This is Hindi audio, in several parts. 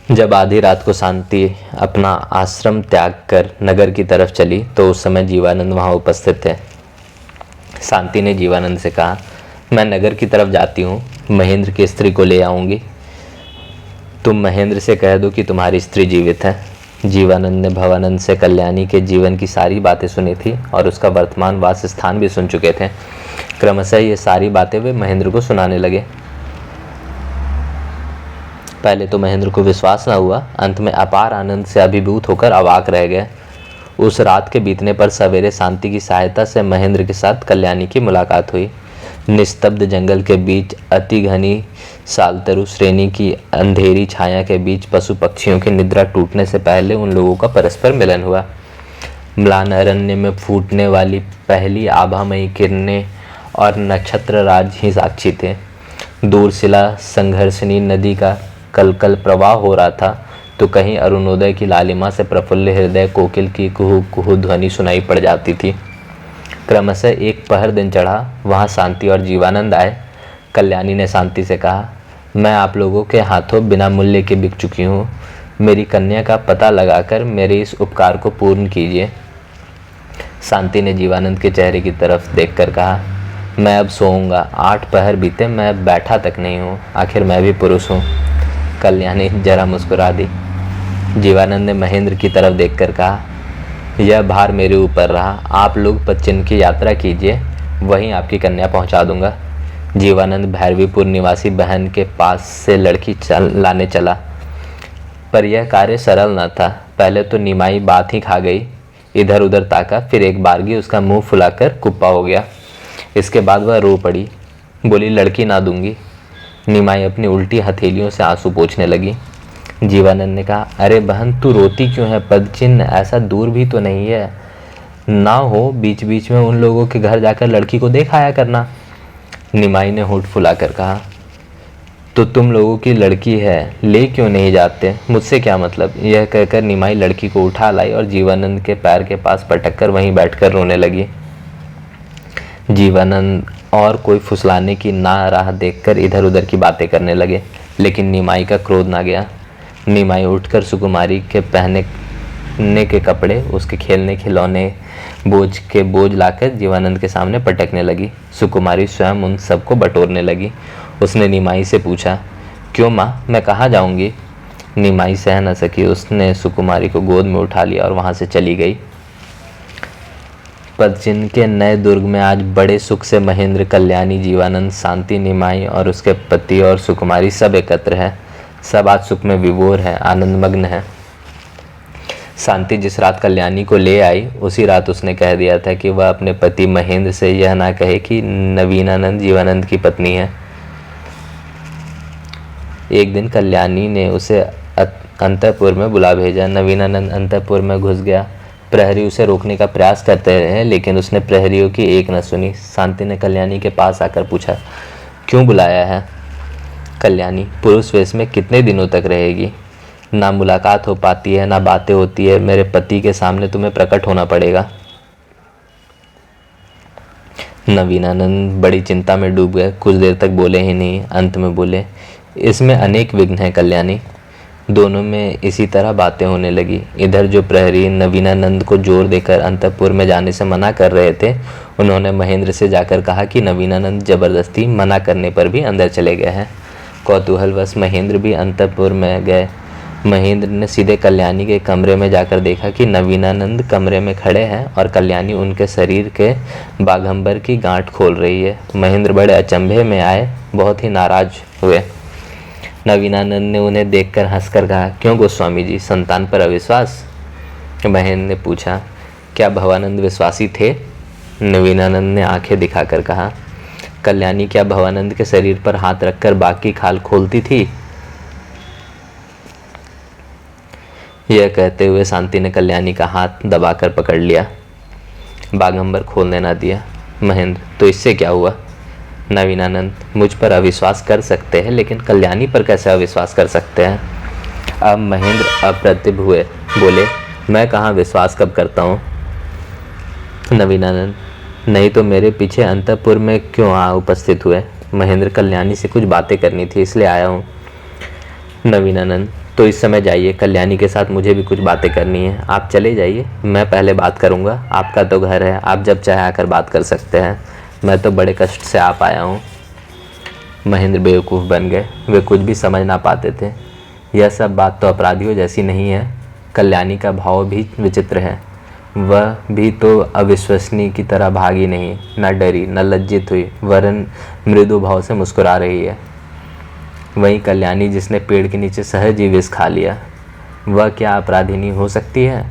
जब आधी रात को शांति अपना आश्रम त्याग कर नगर की तरफ चली तो उस समय जीवानंद वहां उपस्थित थे। शांति ने जीवानंद से कहा, मैं नगर की तरफ जाती हूँ, महेंद्र की स्त्री को ले आऊँगी। तुम महेंद्र से कह दो कि तुम्हारी स्त्री जीवित है। जीवानंद ने भवानंद से कल्याणी के जीवन की सारी बातें सुनी थी और उसका वर्तमान वास स्थान भी सुन चुके थे। क्रमशः ये सारी बातें वे महेंद्र को सुनाने लगे। पहले तो महेंद्र को विश्वास न हुआ, अंत में अपार आनंद से अभिभूत होकर अवाक रह गए। उस रात के बीतने पर सवेरे शांति की सहायता से महेंद्र के साथ कल्याणी की मुलाकात हुई। निस्तब्ध जंगल के बीच अति घनी सालतरु श्रेणी की अंधेरी छाया के बीच पशु पक्षियों की निद्रा टूटने से पहले उन लोगों का परस्पर मिलन हुआ। म्लान अरण्य में फूटने वाली पहली आभामयी किरणें और नक्षत्र राज ही साक्षी थे। दूर शिला संघर्षणी नदी का कलकल प्रवाह हो रहा था तो कहीं अरुणोदय की लालिमा से प्रफुल्ल हृदय कोकिल की कुहू कुहू ध्वनि सुनाई पड़ जाती थी। क्रमशः एक पहर दिन चढ़ा, वहाँ शांति और जीवानंद आए। कल्याणी ने शांति से कहा, मैं आप लोगों के हाथों बिना मूल्य के बिक चुकी हूँ, मेरी कन्या का पता लगाकर मेरे इस उपकार को पूर्ण कीजिए। शांति ने जीवानंद के चेहरे की तरफ देखकर कहा, मैं अब सोऊंगा, 8 पहर बीते, मैं बैठा तक नहीं हूँ, आखिर मैं भी पुरुष हूँ। कल्याणी जरा मुस्कुरा दी। जीवानंद ने महेंद्र की तरफ देखकर कहा, यह भार मेरे ऊपर रहा, आप लोग पश्चिम की यात्रा कीजिए, वहीं आपकी कन्या पहुंचा दूंगा। जीवानंद भैरवीपुर निवासी बहन के पास से लड़की लाने चला, पर यह कार्य सरल न था। पहले तो निमाई बात ही खा गई, इधर उधर ताका, फिर एक बारगी उसका मुंह फुलाकर कुप्पा हो गया। इसके बाद वह रो पड़ी, बोली, लड़की ना दूंगी। निमाई अपनी उल्टी हथेलियों से आंसू पोंछने लगी। जीवानंद ने कहा, अरे बहन तू रोती क्यों है, पदचिन्ह ऐसा दूर भी तो नहीं है, ना हो बीच बीच में उन लोगों के घर जाकर लड़की को देख आया करना। निमाई ने होठ फुलाकर कहा, तो तुम लोगों की लड़की है, ले क्यों नहीं जाते, मुझसे क्या मतलब। यह कहकर निमाई लड़की को उठा लाई और जीवानंद के पैर के पास पटक कर वहीं बैठकर रोने लगी। जीवानंद और कोई फुसलाने की ना राह देखकर इधर उधर की बातें करने लगे, लेकिन निमाई का क्रोध ना गया। निमाई उठकर सुकुमारी के पहनने के कपड़े, उसके खेलने खिलौने बोझ लाकर जीवानंद के सामने पटकने लगी। सुकुमारी स्वयं उन सबको बटोरने लगी। उसने निमाई से पूछा, क्यों माँ, मैं कहाँ जाऊँगी। निमाई सह न सकी, उसने सुकुमारी को गोद में उठा लिया और वहाँ से चली गई। पदचिन्ह के नए दुर्ग में आज बड़े सुख से महेंद्र, कल्याणी, जीवानंद, शांति, निमाई और उसके पति और सुकुमारी सब एकत्र है। सब आज सुख में विभोर है, आनंदमग्न है। शांति जिस रात कल्याणी को ले आई उसी रात उसने कह दिया था कि वह अपने पति महेंद्र से यह ना कहे कि नवीनानंद जीवानंद की पत्नी है। एक दिन कल्याणी ने उसे अंतःपुर में बुला भेजा। नवीनानंद अंतःपुर में घुस गया। प्रहरी उसे रोकने का प्रयास करते रहे, लेकिन उसने प्रहरियों की एक न सुनी। शांति ने कल्याणी के पास आकर पूछा, क्यों बुलाया है। कल्याणी, पुरुष वेश में कितने दिनों तक रहेगी, ना मुलाकात हो पाती है, ना बातें होती है, मेरे पति के सामने तुम्हें प्रकट होना पड़ेगा। नवीनानंद बड़ी चिंता में डूब गए, कुछ देर तक बोले ही नहीं। अंत में बोले, इसमें अनेक विघ्न हैं कल्याणी। दोनों में इसी तरह बातें होने लगी। इधर जो प्रहरी नवीनानंद को जोर देकर अंतःपुर में जाने से मना कर रहे थे, उन्होंने महेंद्र से जाकर कहा कि नवीनानंद जबरदस्ती मना करने पर भी अंदर चले गए हैं। कौतूहलवश महेंद्र भी अंतःपुर में गए। महेंद्र ने सीधे कल्याणी के कमरे में जाकर देखा कि नवीनानंद कमरे में खड़े हैं और कल्याणी उनके शरीर के बाघंबर की गांठ खोल रही है। महेंद्र बड़े अचंभे में आए, बहुत ही नाराज हुए। नवीनानंद ने उन्हें देखकर हंसकर कहा, क्यों गोस्वामी जी, संतान पर अविश्वास। महेंद्र ने पूछा, क्या भवानंद विश्वासी थे। नवीनानंद ने आंखें दिखाकर कहा, कल्याणी क्या भवानंद के शरीर पर हाथ रखकर बाकी खाल खोलती थी। यह कहते हुए शांति ने कल्याणी का हाथ दबाकर पकड़ लिया, बाघंबर खोलने ना दिया। महेंद्र, तो इससे क्या हुआ। नवीनानंद, मुझ पर अविश्वास कर सकते हैं, लेकिन कल्याणी पर कैसे अविश्वास कर सकते हैं। अब महेंद्र अप्रतिभ हुए, बोले, मैं कहाँ विश्वास कब करता हूँ। नवीनानंद, नहीं तो मेरे पीछे अंतःपुर में क्यों उपस्थित हुए। महेंद्र, कल्याणी से कुछ बातें करनी थी, इसलिए आया हूँ। नवीनानंद, तो इस समय जाइए, कल्याणी के साथ मुझे भी कुछ बातें करनी है। आप चले जाइए, मैं पहले बात करूँगा। आपका तो घर है, आप जब चाहे आकर बात कर सकते हैं। मैं तो बड़े कष्ट से आ पाया हूँ। महेंद्र बेवकूफ़ बन गए। वे कुछ भी समझ ना पाते थे। यह सब बात तो अपराधियों जैसी नहीं है। कल्याणी का भाव भी विचित्र है। वह भी तो अविश्वसनीय की तरह भागी नहीं, न डरी न लज्जित हुई, वरन मृदु भाव से मुस्कुरा रही है। वहीं कल्याणी, जिसने पेड़ के नीचे सहज ही विष खा लिया, वह क्या अपराधिनी हो सकती है?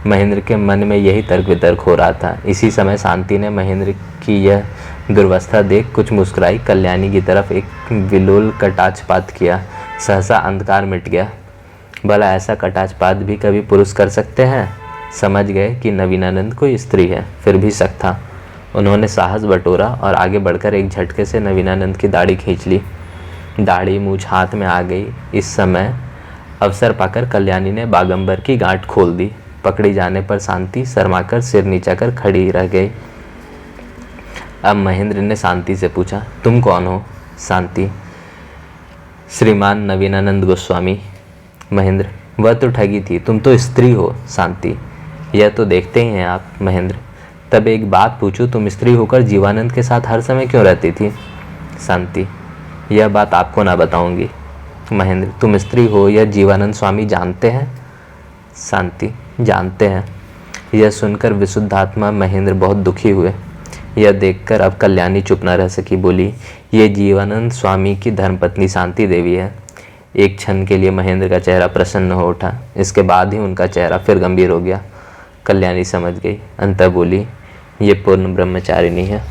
महेंद्र के मन में यही तर्क वितर्क हो रहा था। इसी समय शांति ने महेंद्र की यह दुर्वस्था देख कुछ मुस्कुराई, कल्याणी की तरफ एक विलोल कटाक्षपात किया। सहसा अंधकार मिट गया। भला ऐसा कटाक्षपात भी कभी पुरुष कर सकते हैं? समझ गए कि नवीनानंद कोई स्त्री है, फिर भी शक था। उन्होंने साहस बटोरा और आगे बढ़कर एक झटके से नवीनानंद की दाढ़ी खींच ली। दाढ़ी मूछ हाथ में आ गई। इस समय अवसर पाकर कल्याणी ने बागंबर की गांठ खोल दी। पकड़ी जाने पर शांति शर्माकर सिर नीचा कर खड़ी रह गई। अब महेंद्र ने शांति से पूछा, तुम कौन हो? शांति, श्रीमान नवीनानंद गोस्वामी। महेंद्र, वह तो ठगी थी, तुम तो स्त्री हो। शांति, यह तो देखते ही हैं आप। महेंद्र, तब एक बात पूछूं, तुम स्त्री होकर जीवानंद के साथ हर समय क्यों रहती थी? शांति, यह बात आपको ना बताऊंगी। महेंद्र, तुम स्त्री हो यह जीवानंद स्वामी जानते हैं? शांति, जानते हैं। यह सुनकर विशुद्धात्मा महेंद्र बहुत दुखी हुए। यह देखकर अब कल्याणी चुप न रह सकी, बोली, ये जीवानंद स्वामी की धर्मपत्नी शांति देवी है। एक क्षण के लिए महेंद्र का चेहरा प्रसन्न हो उठा। इसके बाद ही उनका चेहरा फिर गंभीर हो गया। कल्याणी समझ गई, अंततः बोली, ये पूर्ण ब्रह्मचारिणी है।